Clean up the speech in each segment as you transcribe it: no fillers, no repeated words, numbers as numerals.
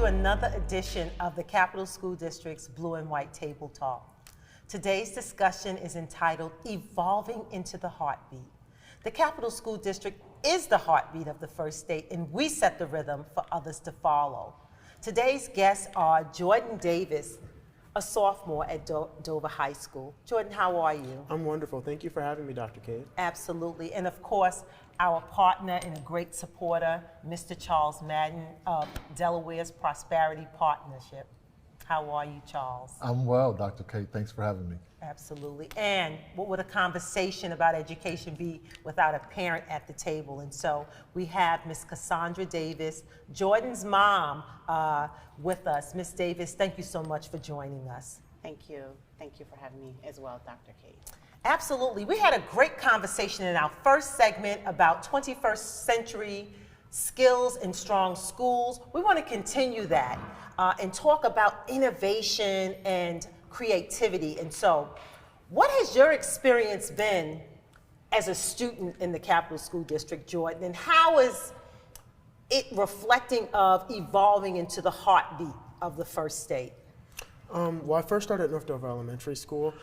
to another edition of the Capital School District's Blue and White Table Talk. Today's discussion is entitled Evolving into the Heartbeat. The Capital School District is the heartbeat of the First State, and we set the rhythm for others to follow. Today's guests are Jordan Davis, a sophomore at Dover High School. Jordan, how are you? I'm wonderful. Thank you for having me, Dr. Kate. Absolutely. And of course, our partner and a great supporter, Mr. Charles Madden of Delaware's Prosperity Partnership. How are you, Charles? I'm well, Dr. Kate. Thanks for having me. Absolutely. And what would a conversation about education be without a parent at the table? And so we have Miss Cassandra Davis, Jordan's mom, with us. Miss Davis, thank you so much for joining us. Thank you. Thank you for having me as well, Dr. Kate. Absolutely. We had a great conversation in our first segment about 21st century skills in strong schools. We want to continue that and talk about innovation and creativity. And so, what has your experience been as a student in the Capital School District, Jordan, and how is it reflecting of evolving into the heartbeat of the First State? Well, I first started at North Dover Elementary School.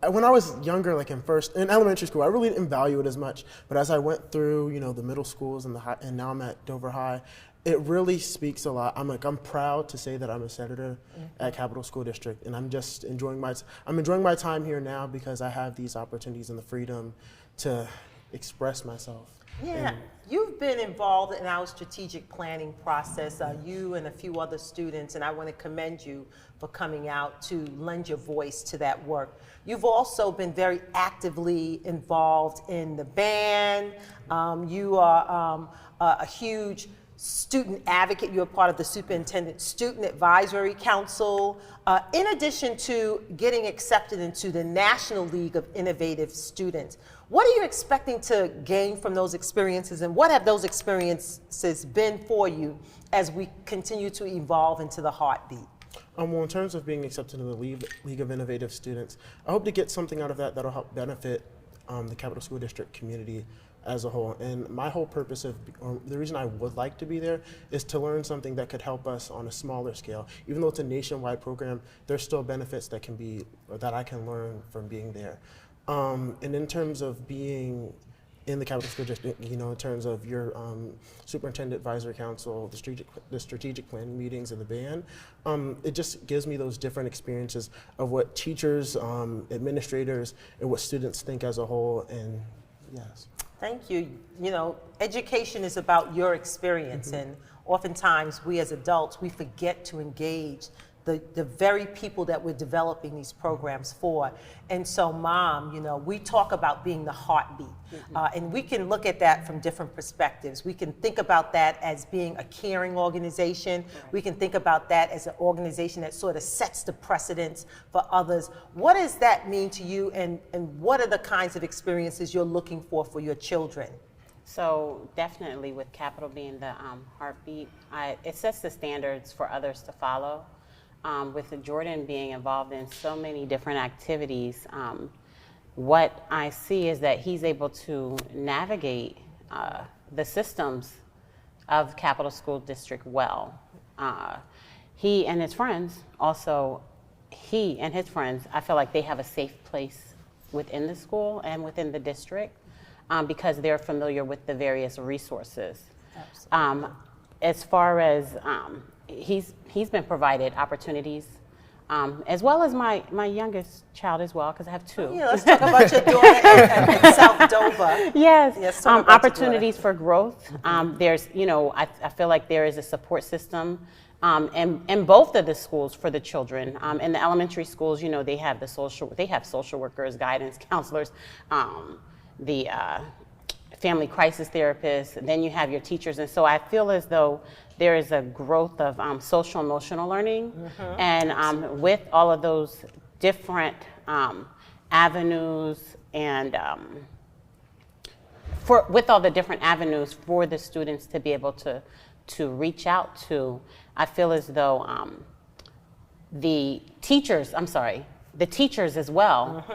When I was younger, like in elementary school, I really didn't value it as much. But as I went through, the middle schools and and now I'm at Dover High, it really speaks a lot. I'm proud to say that I'm a senator at Capital School District, and I'm just enjoying my time here now because I have these opportunities and the freedom to express myself. Yeah, you've been involved in our strategic planning process, you and a few other students, and I want to commend you for coming out to lend your voice to that work. You've also been very actively involved in the band. You are a huge student advocate. You're part of the Superintendent Student Advisory Council, in addition to getting accepted into the National League of Innovative Students. What are you expecting to gain from those experiences, and what have those experiences been for you as we continue to evolve into the heartbeat? Well, in terms of being accepted in the League of Innovative Students, I hope to get something out of that that'll help benefit the Capital School District community as a whole. And my whole purpose the reason I would like to be there is to learn something that could help us on a smaller scale. Even though it's a nationwide program, there's still benefits that I can learn from being there. And in terms of being in the Capital School District, in terms of your Superintendent Advisory Council, the strategic planning meetings and the band, it just gives me those different experiences of what teachers, administrators, and what students think as a whole, and yes. Thank you. Education is about your experience, and oftentimes we as adults, we forget to engage the very people that we're developing these programs for. And so, Mom, we talk about being the heartbeat, and we can look at that from different perspectives. We can think about that as being a caring organization. We can think about that as an organization that sort of sets the precedence for others. What does that mean to you, and what are the kinds of experiences you're looking for your children? So definitely with Capital being the heartbeat, it sets the standards for others to follow. With Jordan being involved in so many different activities, what I see is that he's able to navigate the systems of Capital School District well. He and his friends I feel like they have a safe place within the school and within the district because they're familiar with the various resources. Absolutely. As far as he's been provided opportunities, as well as my youngest child as well, because I have two. Oh, yeah, let's talk about your daughter at South Dover. Yes, opportunities for growth. There's, I feel like there is a support system in both of the schools for the children. In the elementary schools, they have social workers, guidance counselors, the family crisis therapists, then you have your teachers. And so I feel as though there is a growth of social emotional learning. And with all of those different avenues and with all the different avenues for the students to be able to reach out to, I feel as though the teachers as well,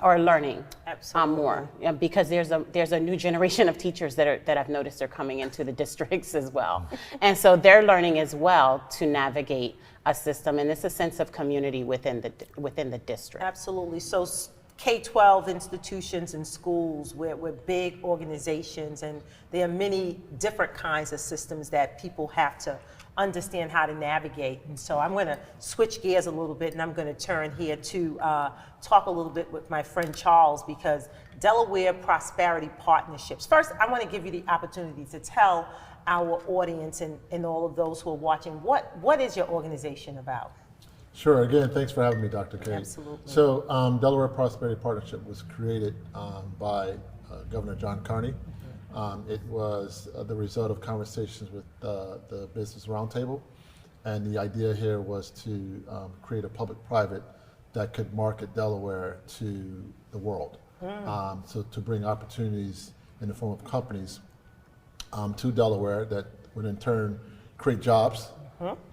are learning Absolutely. more, because there's a new generation of teachers that I've noticed are coming into the districts as well, and so they're learning as well to navigate a system, and it's a sense of community within the district. Absolutely. So K-12 institutions and schools, we're big organizations, and there are many different kinds of systems that people have to understand how to navigate. And so I'm going to switch gears a little bit, and I'm going to turn here to talk a little bit with my friend Charles, because Delaware Prosperity Partnerships. First, I want to give you the opportunity to tell our audience and all of those who are watching, what is your organization about? Sure. Again, thanks for having me, Dr. Kate. Absolutely. So, Delaware Prosperity Partnership was created by Governor John Carney. It was the result of conversations with the Business Roundtable, and the idea here was to create a public-private that could market Delaware to the world. So to bring opportunities in the form of companies to Delaware that would in turn create jobs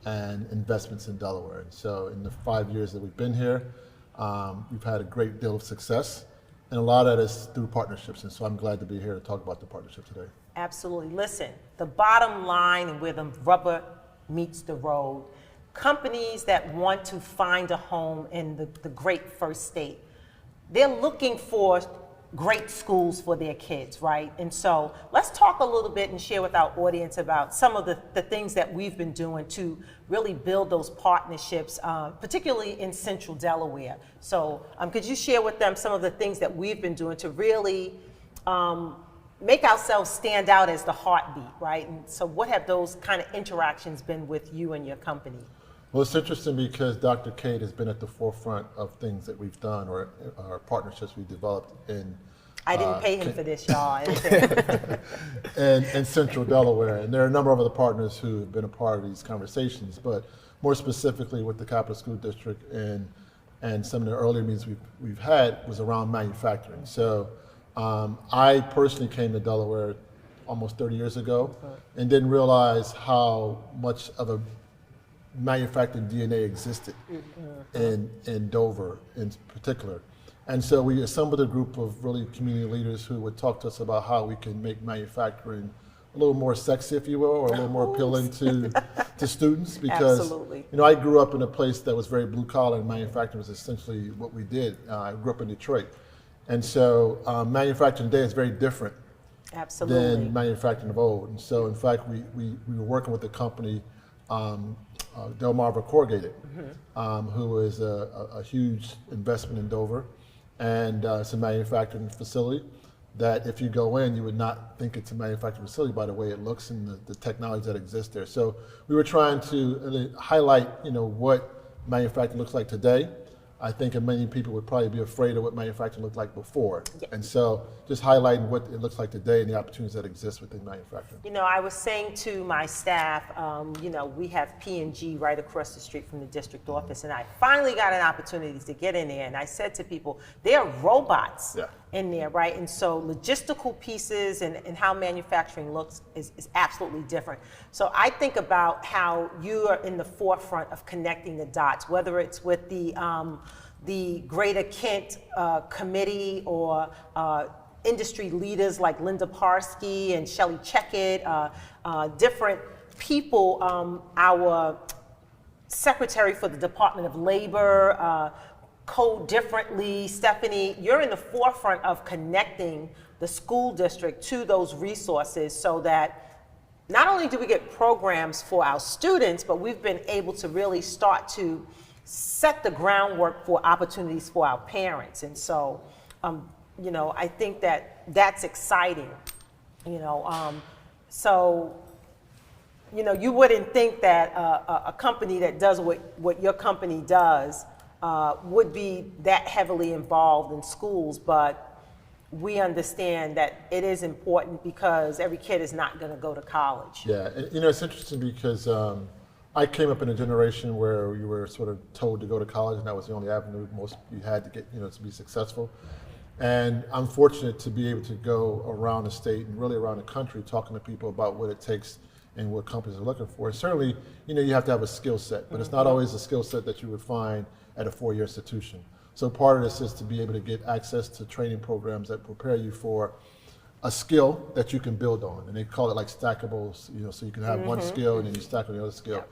and investments in Delaware. And so in the 5 years that we've been here, we've had a great deal of success, and a lot of that is through partnerships. And so I'm glad to be here to talk about the partnership today. Absolutely. Listen, the bottom line and where the rubber meets the road, companies that want to find a home in the great first state, they're looking for great schools for their kids, right? And so let's talk a little bit and share with our audience about some of the things that we've been doing to really build those partnerships, particularly in central Delaware. So could you share with them some of the things that we've been doing to really make ourselves stand out as the heartbeat, right? And so what have those kind of interactions been with you and your company? Well, it's interesting because Dr. Kate has been at the forefront of things that we've done or partnerships we've developed in. I didn't pay him for this, y'all. in central Delaware. And there are a number of other partners who have been a part of these conversations, but more specifically with the Capital School District and some of the earlier meetings we've had was around manufacturing. So I personally came to Delaware almost 30 years ago and didn't realize how much of a manufacturing DNA existed in Dover in particular. And so we assembled a group of really community leaders who would talk to us about how we can make manufacturing a little more sexy, if you will, or a little more appealing to students, because Absolutely. you know, I grew up in a place that was very blue collar, and manufacturing was essentially what we did. I grew up in Detroit. And so manufacturing today is very different Absolutely. than manufacturing of old. And so in fact, we were working with a company, Delmarva Corrugated, who is a huge investment in Dover, and it's a manufacturing facility that if you go in, you would not think it's a manufacturing facility by the way it looks and the technology that exists there. So we were trying to highlight, you know, what manufacturing looks like today. I think many people would probably be afraid of what manufacturing looked like before. Yeah. And so just highlighting what it looks like today and the opportunities that exist within manufacturing. You know, I was saying to my staff, you know, we have P&G right across the street from the district office, and I finally got an opportunity to get in there, and I said to people, there are robots in there, right? And so logistical pieces and how manufacturing looks is absolutely different. So I think about how you are in the forefront of connecting the dots, whether it's with the Greater Kent Committee or industry leaders like Linda Parsky and Shelley Checkett, different people, our Secretary for the Department of Labor, Code Differently, Stephanie, you're in the forefront of connecting the school district to those resources so that not only do we get programs for our students, but we've been able to really start to set the groundwork for opportunities for our parents. And so, you know, I think that that's exciting, you know. So, you know, you wouldn't think that a company that does what your company does would be that heavily involved in schools, but we understand that it is important because every kid is not going to go to college. Yeah, and, you know, it's interesting because I came up in a generation where you were sort of told to go to college, and that was the only avenue most you had to get, you know, to be successful. And I'm fortunate to be able to go around the state and really around the country talking to people about what it takes and what companies are looking for. And certainly, you know, you have to have a skill set, but it's not always a skill set that you would find at a four-year institution. So part of this is to be able to get access to training programs that prepare you for a skill that you can build on, and they call it like stackables, so you can have one skill and then you stack on the other skill.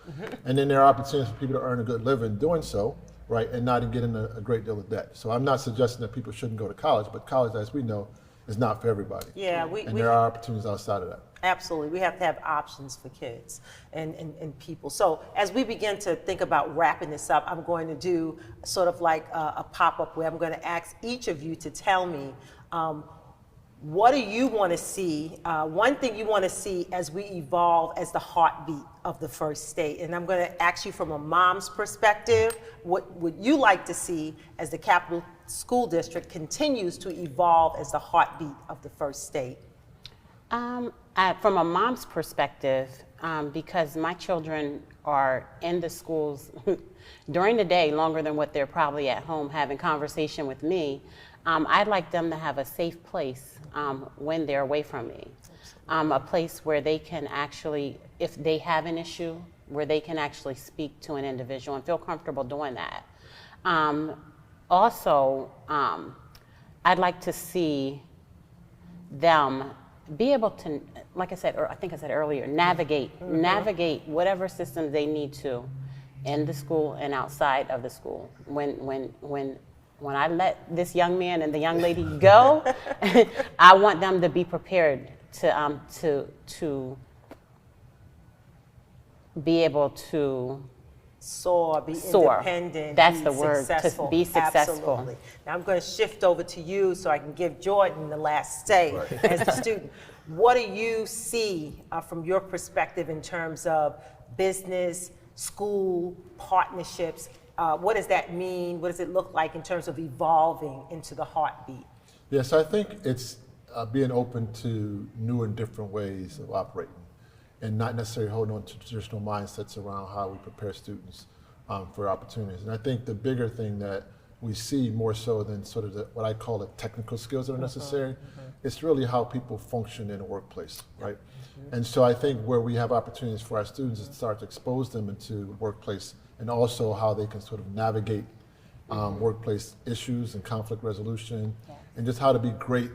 And then there are opportunities for people to earn a good living doing so, right, and not get in a great deal of debt. So I'm not suggesting that people shouldn't go to college, but college, as we know, is not for everybody. Yeah, there are opportunities outside of that. Absolutely. We have to have options for kids and people. So as we begin to think about wrapping this up, I'm going to do sort of like a pop-up where I'm going to ask each of you to tell me what do you want to see, one thing you want to see as we evolve as the heartbeat of the first state. And I'm going to ask you from a mom's perspective, what would you like to see as the Capital School District continues to evolve as the heartbeat of the first state? From a mom's perspective, because my children are in the schools during the day longer than what they're probably at home having conversation with me, I'd like them to have a safe place when they're away from me. A place where they can actually, if they have an issue, where they can actually speak to an individual and feel comfortable doing that. Also, I'd like to see them be able to, like I said, or I think I said earlier, navigate whatever systems they need to in the school and outside of the school. When I let this young man and the young lady go, I want them to be prepared to be able to Soar, be soar. independent, That's be the word, successful. to be successful. Absolutely. Now I'm going to shift over to you so I can give Jordan the last say as the student. What do you see from your perspective in terms of business, school, partnerships? What does that mean? What does it look like in terms of evolving into the heartbeat? Yes, I think it's being open to new and different ways of operating, and not necessarily holding on to traditional mindsets around how we prepare students for opportunities. And I think the bigger thing that we see more so than sort of what I call the technical skills that are necessary, it's really how people function in a workplace, right? And so I think where we have opportunities for our students is to start to expose them into workplace, and also how they can sort of navigate workplace issues and conflict resolution, and just how to be great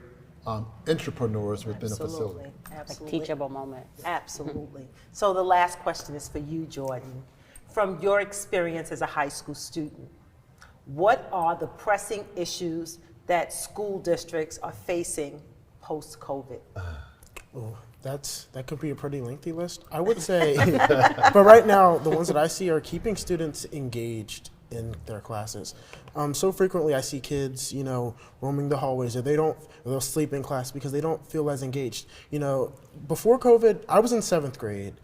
entrepreneurs within a facility. Absolutely. Like teachable moments. Absolutely. So the last question is for you, Jordan. From your experience as a high school student, what are the pressing issues that school districts are facing post-COVID? That could be a pretty lengthy list. I would say, but right now, the ones that I see are keeping students engaged in their classes. So frequently I see kids, roaming the hallways, or they'll sleep in class because they don't feel as engaged. Before COVID, I was in 7th grade.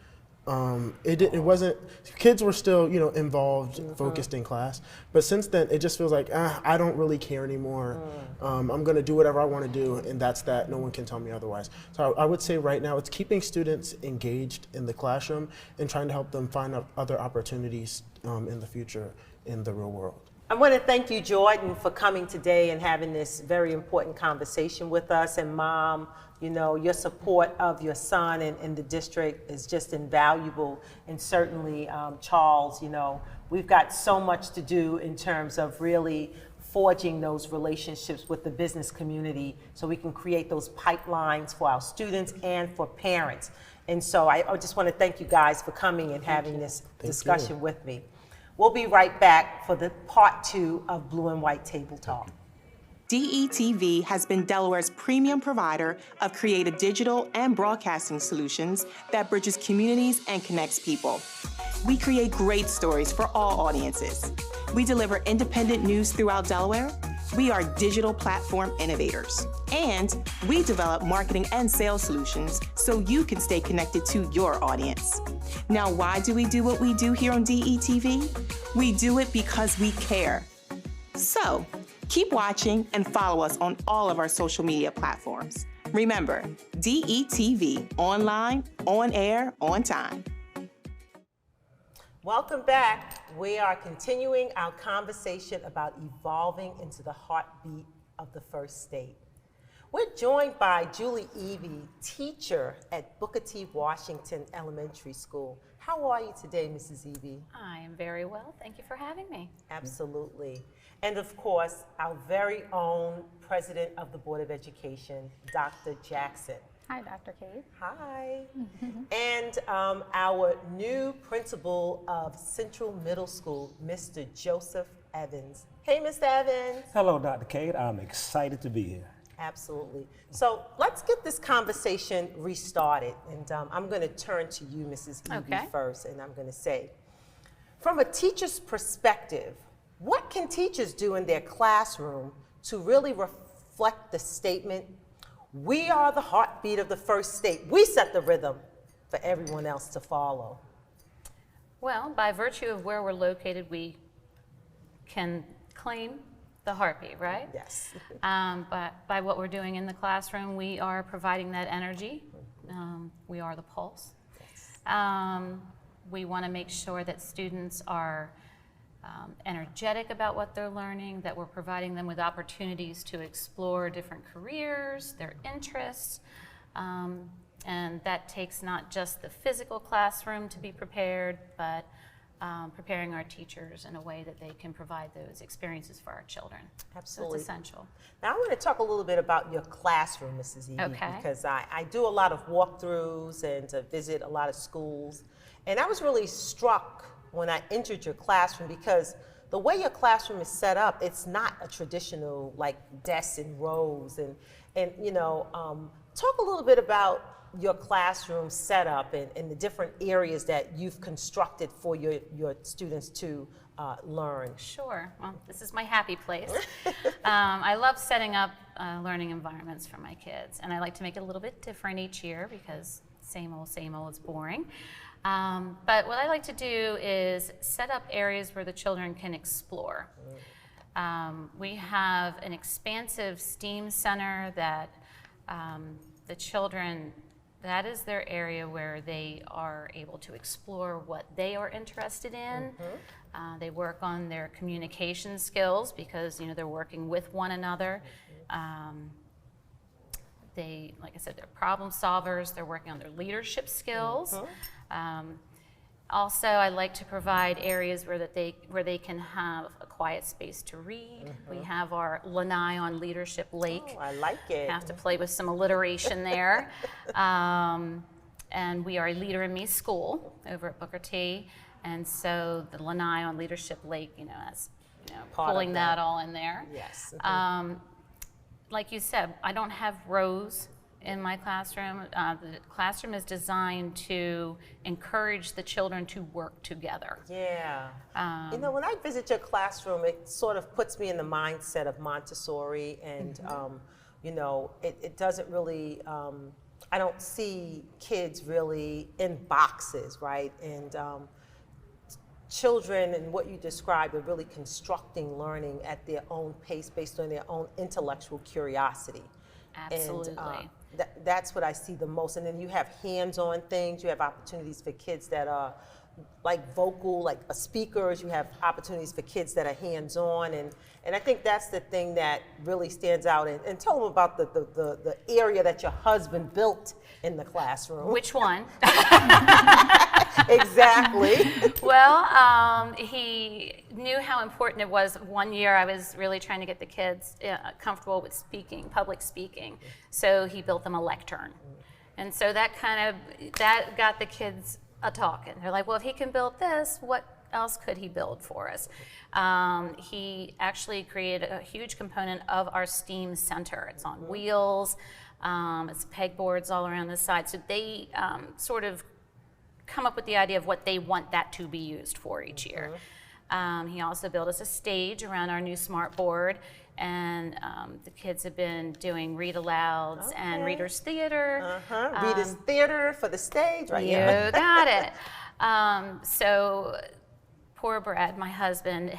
It wasn't, kids were still, involved, focused in class. But since then, it just feels like, I don't really care anymore. I'm going to do whatever I want to do, and that's that. No one can tell me otherwise. So I would say right now, it's keeping students engaged in the classroom and trying to help them find other opportunities in the future in the real world. I want to thank you, Jordan, for coming today and having this very important conversation with us. And Mom, your support of your son and the district is just invaluable. And certainly, Charles, we've got so much to do in terms of really forging those relationships with the business community so we can create those pipelines for our students and for parents. And so I just want to thank you guys for coming and having this discussion with me. We'll be right back for the part 2 of Blue and White Table Talk. DETV has been Delaware's premium provider of creative digital and broadcasting solutions that bridges communities and connects people. We create great stories for all audiences. We deliver independent news throughout Delaware. We are digital platform innovators. And we develop marketing and sales solutions so you can stay connected to your audience. Now, why do we do what we do here on DETV? We do it because we care. So, keep watching and follow us on all of our social media platforms. Remember, DETV, online, on air, on time. Welcome back. We are continuing our conversation about evolving into the heartbeat of the first state. We're joined by Julie Evie, teacher at Booker T. Washington Elementary School. How are you today, Mrs. Evie? I am very well. Thank you for having me. Absolutely. And of course, our very own President of the Board of Education, Dr. Jackson. Hi, Dr. Kate. Hi. And our new principal of Central Middle School, Mr. Joseph Evans. Hey, Mr. Evans. Hello, Dr. Kate. I'm excited to be here. Absolutely. So let's get this conversation restarted. And I'm going to turn to you, Mrs. Evie, Okay. first. And I'm going to say, from a teacher's perspective, what can teachers do in their classroom to really reflect the statement, we are the heartbeat of the first state. We set the rhythm for everyone else to follow. Well, by virtue of where we're located, we can claim the heartbeat, right? Yes. But by what we're doing in the classroom, we are providing that energy. We are the pulse. We want to make sure that students are energetic about what they're learning, that we're providing them with opportunities to explore different careers, their interests, and that takes not just the physical classroom to be prepared, but preparing our teachers in a way that they can provide those experiences for our children. Absolutely. So it's essential. Now I want to talk a little bit about your classroom, Mrs. Evie, Okay. because I do a lot of walkthroughs and visit a lot of schools. And I was really struck when I entered your classroom because the way your classroom is set up, it's not a traditional like desks and rows. And you know, talk a little bit about your classroom setup and the different areas that you've constructed for your students to learn. Sure. Well, this is my happy place. I love setting up learning environments for my kids, and I like to make it a little bit different each year because same old, is boring. But what I like to do is set up areas where the children can explore. We have an expansive STEAM center that the children, that is their area where they are able to explore what they are interested in. They work on their communication skills because they're working with one another. They, like I said, they're problem solvers. They're working on their leadership skills. Also, I like to provide areas where they can have a quiet space to read. We have our lanai on Leadership Lake. Oh, I like it. Have to play with some alliteration there. And we are a Leader in Me school over at Booker T. And so the lanai on Leadership Lake, as Part of pulling that. that all in there. Yes. Like you said, I don't have rows in my classroom. The classroom is designed to encourage the children to work together. Yeah. When I visit your classroom, it sort of puts me in the mindset of Montessori, and it doesn't really. I don't see kids really in boxes, right? And children and what you described are really constructing learning at their own pace based on their own intellectual curiosity. Absolutely. And that's what I see the most. And then you have hands-on things. You have opportunities for kids that are like vocal, like speakers. You have opportunities for kids that are hands-on. And I think that's the thing that really stands out. And tell them about the area that your husband built in the classroom. Which one? Exactly. Well, he knew how important it was. One year I was really trying to get the kids comfortable with public speaking. So he built them a lectern. And so that got the kids a-talking. They're like, well, if he can build this, what else could he build for us? He actually created a huge component of our STEAM center. It's on wheels. It's pegboards all around the side. So they sort of come up with the idea of what they want that to be used for each year. He also built us a stage around our new smart board, and the kids have been doing read-alouds and readers' theater. Readers' theater for the stage, right? You got it. So poor Brad, my husband,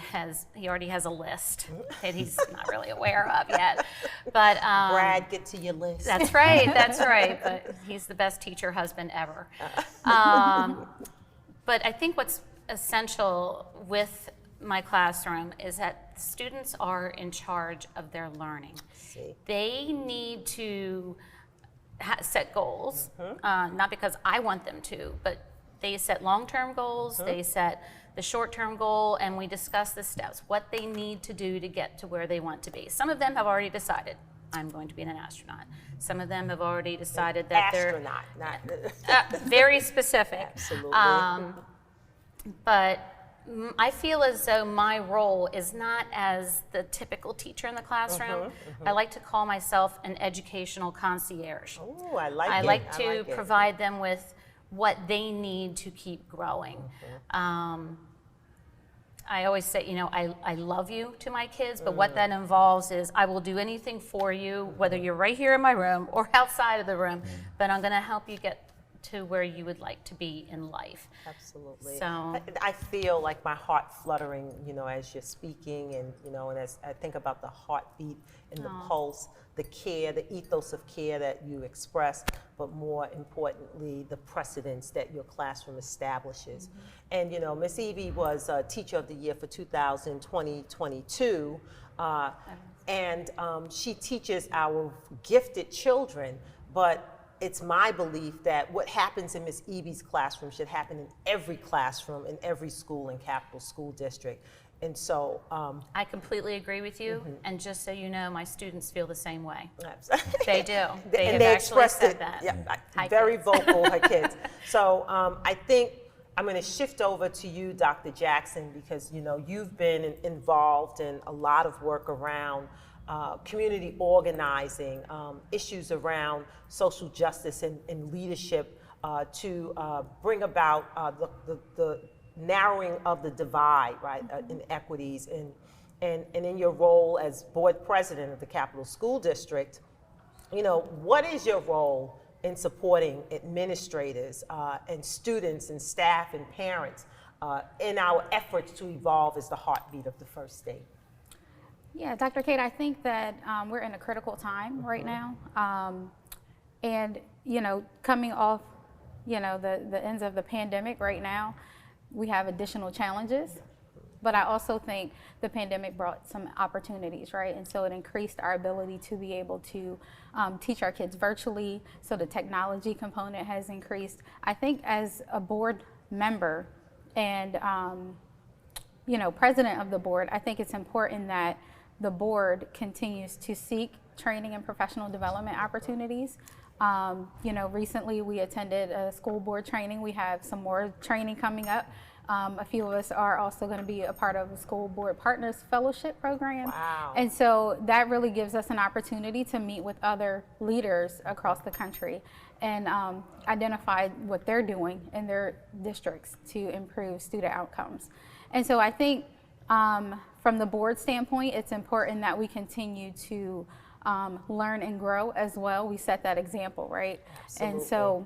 he already has a list that he's not really aware of yet. But Brad, get to your list. That's right. But he's the best teacher husband ever. But I think what's essential with my classroom is that students are in charge of their learning. See. They need to set goals, not because I want them to, but they set long-term goals, they set the short-term goal, and we discuss the steps, what they need to do to get to where they want to be. Some of them have already decided, I'm going to be an astronaut. Some of them have already decided that Astronaut, not they're very specific. absolutely. But I feel as though my role is not as the typical teacher in the classroom. I like to call myself an educational concierge. Oh, I like it. I like to it. provide them with what they need to keep growing. I always say, you know, I love you to my kids, but what that involves is I will do anything for you, whether you're right here in my room or outside of the room, but I'm going to help you get to where you would like to be in life. Absolutely. So I feel like my heart fluttering, you know, as you're speaking, and you know, and as I think about the heartbeat and the pulse, the care, the ethos of care that you express, but more importantly, the precedents that your classroom establishes. And you know, Miss Evie was Teacher of the Year for 2020-22, and she teaches our gifted children, but it's my belief that what happens in Miss Evie's classroom should happen in every classroom, in every school in Capital School District. And so I completely agree with you, and just so you know, my students feel the same way. absolutely. They do. They And have they actually expressed said it. that. Yeah, Hi, very kids. vocal, her kids. So I think I'm going to shift over to you, Dr. Jackson, because you know you've been involved in a lot of work around community organizing, issues around social justice and leadership to bring about the narrowing of the divide, right, inequities. And in your role as board president of the Capital School District, you know, what is your role in supporting administrators and students and staff and parents in our efforts to evolve as the heartbeat of the first state? Yeah, Dr. Kate, I think that we're in a critical time right now. And, you know, coming off, you know, the ends of the pandemic right now, we have additional challenges. But I also think the pandemic brought some opportunities, right? And so it increased our ability to be able to teach our kids virtually. So the technology component has increased. I think as a board member and, you know, president of the board, I think it's important that the board continues to seek training and professional development opportunities. You know, recently we attended a school board training. We have some more training coming up. A few of us are also going to be a part of a school board partners fellowship program. Wow. And so that really gives us an opportunity to meet with other leaders across the country and identify what they're doing in their districts to improve student outcomes. And so I think from the board standpoint, it's important that we continue to learn and grow as well. We set that example, right? Absolutely. And so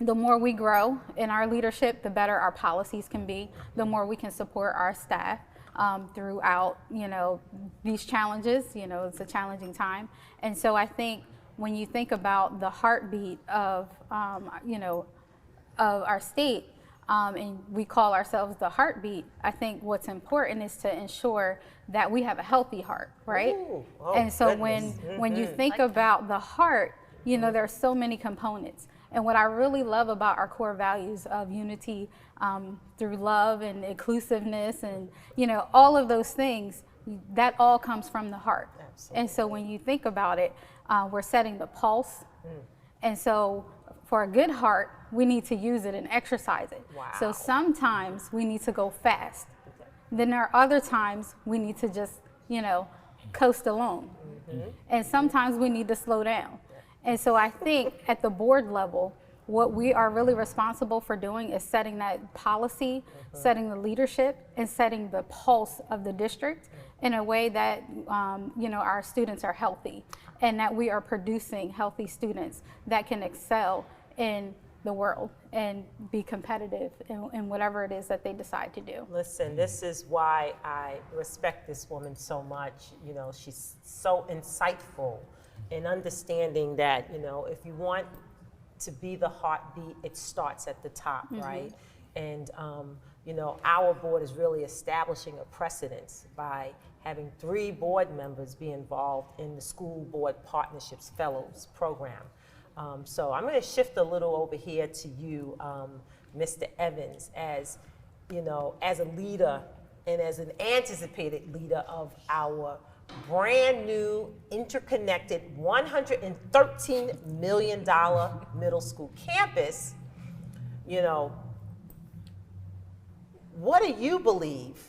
the more we grow in our leadership, the better our policies can be, the more we can support our staff throughout, you know, these challenges. You know, it's a challenging time. And so I think when you think about the heartbeat of, you know, of our state, and we call ourselves the heartbeat, I think what's important is to ensure that we have a healthy heart, right? Ooh, oh, and so goodness. when you think about the heart, you know, there are so many components. And what I really love about our core values of unity through love and inclusiveness and, you know, all of those things, that all comes from the heart. Absolutely. And so when you think about it, we're setting the pulse. And so for a good heart, we need to use it and exercise it. Wow. So sometimes we need to go fast. Then there are other times we need to just, you know, coast along. And sometimes we need to slow down. And so I think at the board level, what we are really responsible for doing is setting that policy, setting the leadership, and setting the pulse of the district in a way that, you know, our students are healthy and that we are producing healthy students that can excel in the world and be competitive in whatever it is that they decide to do. Listen, this is why I respect this woman so much. You know, she's so insightful in understanding that, you know, if you want to be the heartbeat, it starts at the top, right? And you know, our board is really establishing a precedence by having 3 board members be involved in the School Board Partnerships Fellows Program. So I'm going to shift a little over here to you, Mr. Evans, as, you know, as a leader and as an anticipated leader of our brand new, interconnected, $113 million middle school campus. You know, what do you believe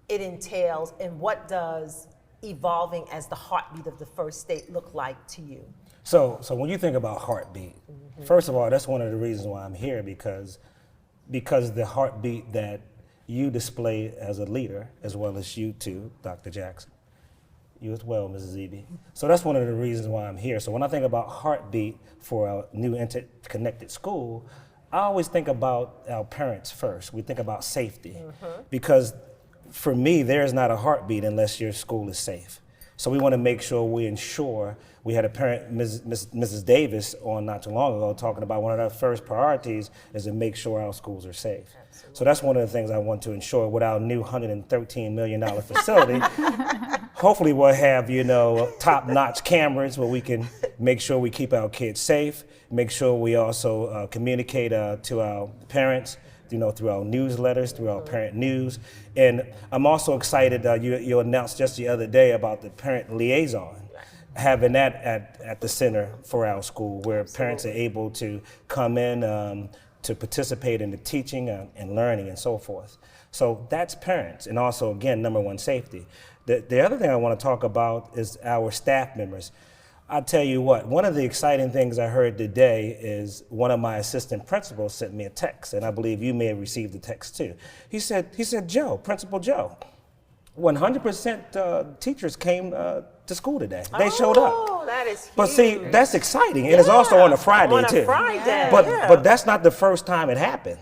it entails, and what does evolving as the heartbeat of the first state look like to you? So when you think about heartbeat, first of all, that's one of the reasons why I'm here, because the heartbeat that you display as a leader, as well as you too, Dr. Jackson, you as well, Mrs. Eby. So that's one of the reasons why I'm here. So when I think about heartbeat for our new interconnected school, I always think about our parents first. We think about safety, because for me, there is not a heartbeat unless your school is safe. So we want to make sure we ensure. We had a parent, Mrs. Davis, on not too long ago, talking about one of our first priorities is to make sure our schools are safe. Absolutely. So that's one of the things I want to ensure with our new $113 million facility. Hopefully we'll have, you know, top-notch cameras where we can make sure we keep our kids safe, make sure we also communicate to our parents, you know, through our newsletters, through our parent news. And I'm also excited, you announced just the other day about the parent liaison, having that at the center for our school, where parents are able to come in to participate in the teaching and learning and so forth. So that's parents, and also, again, number one, safety. The other thing I want to talk about is our staff members. I tell you what, one of the exciting things I heard today is one of my assistant principals sent me a text, and I believe you may have received the text too. He said, Joe, Principal Joe, 100% teachers came to school today. They showed up. Oh, that is huge. But see, that's exciting, and it's also on a Friday on a too. Friday, But that's not the first time it happened.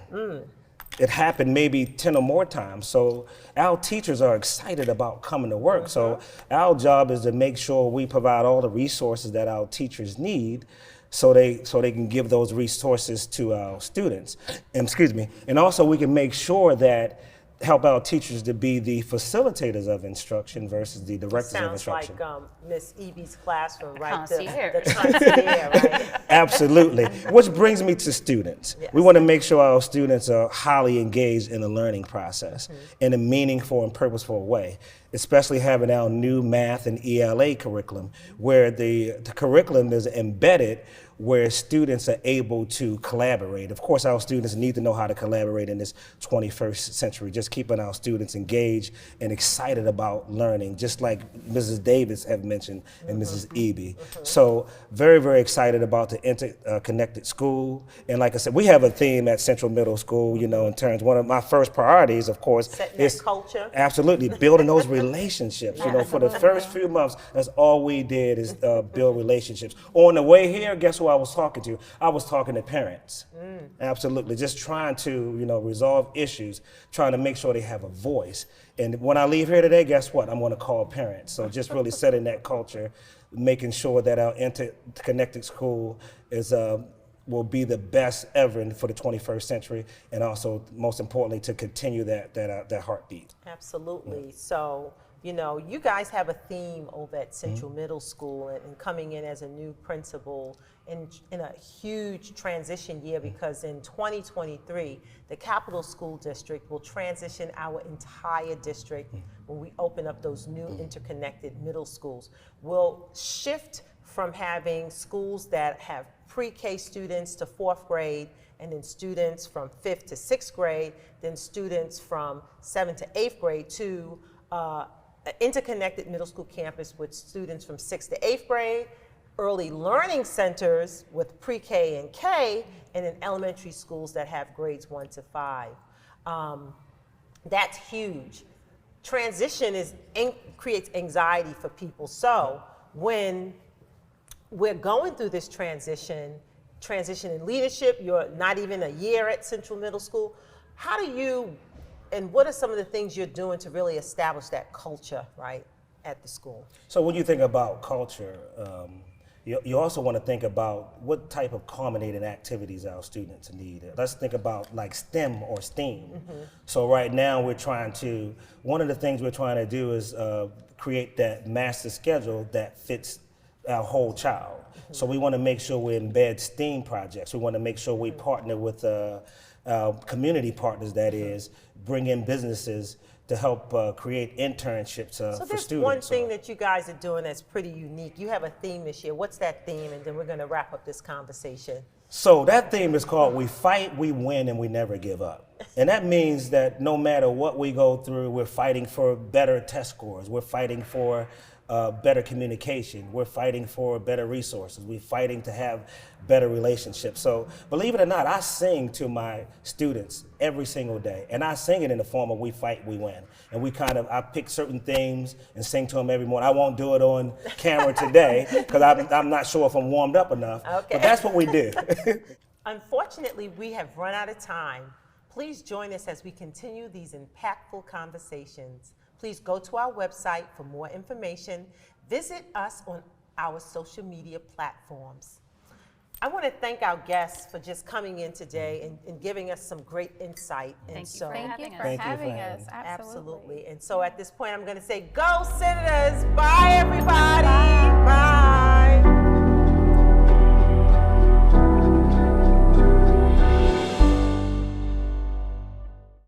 It happened maybe 10 or more times. So our teachers are excited about coming to work. So our job is to make sure we provide all the resources that our teachers need, so they can give those resources to our students. And also we can make sure that help our teachers to be the facilitators of instruction versus the directors of instruction. Sounds like Miss Eby's classroom, right? Concierge. The concierge, right? Absolutely. Which brings me to students. Yes. We want to make sure our students are highly engaged in the learning process in a meaningful and purposeful way, especially having our new math and ELA curriculum, where the curriculum is embedded where students are able to collaborate. Of course, our students need to know how to collaborate in this 21st century, just keeping our students engaged and excited about learning, just like Mrs. Davis have mentioned and Mrs. Eby. So very, very excited about the interconnected school. And like I said, we have a theme at Central Middle School, you know, in terms, one of my first priorities, of course, Setting is that culture. absolutely building those relationships. You know, for the first few months, that's all we did is build relationships. On the way here, guess who I was talking to? I was talking to parents. Absolutely, just trying to, you know, resolve issues, trying to make sure they have a voice. And when I leave here today, guess what? I'm going to call parents. So just really setting that culture, making sure that our interconnected school is will be the best ever for the 21st century, and also, most importantly, to continue that heartbeat. Absolutely. So, you know, you guys have a theme over at Central Middle School, and coming in as a new principal in a huge transition year, because in 2023, the Capital School District will transition our entire district when we open up those new interconnected middle schools. We'll shift from having schools that have pre-K students to 4th grade, and then students from 5th to 6th grade, then students from 7th to 8th grade, to an interconnected middle school campus with students from 6th to 8th grade, early learning centers with pre-K and K, and then elementary schools that have grades 1 to 5. That's huge. Transition creates anxiety for people. So when we're going through this transition in leadership, you're not even a year at Central Middle School, how do you, and what are some of the things you're doing to really establish that culture, right, at the school? So when you think about culture, you also want to think about what type of culminating activities our students need. Let's think about like STEM or STEAM. So right now one of the things we're trying to do is create that master schedule that fits our whole child. So we want to make sure we embed STEAM projects. We want to make sure we partner with community partners, that is, bring in businesses to help create internships So for there's students. one thing that you guys are doing that's pretty unique. You have a theme this year. What's that theme? And then we're going to wrap up this conversation. So that theme is called We Fight, We Win, and We Never Give Up. And that means that no matter what we go through, we're fighting for better test scores. We're fighting for better communication. We're fighting for better resources. We're fighting to have better relationships. So believe it or not, I sing to my students every single day. And I sing it in the form of We Fight, We Win. And I pick certain themes and sing to them every morning. I won't do it on camera today because I'm not sure if I'm warmed up enough. Okay. But that's what we do. Unfortunately, we have run out of time. Please join us as we continue these impactful conversations. Please go to our website for more information. Visit us on our social media platforms. I want to thank our guests for just coming in today and giving us some great insight. Thank you for having us. Thank you for having having us. me. Absolutely. Absolutely. And so at this point, I'm going to say, go Senators. Bye, everybody.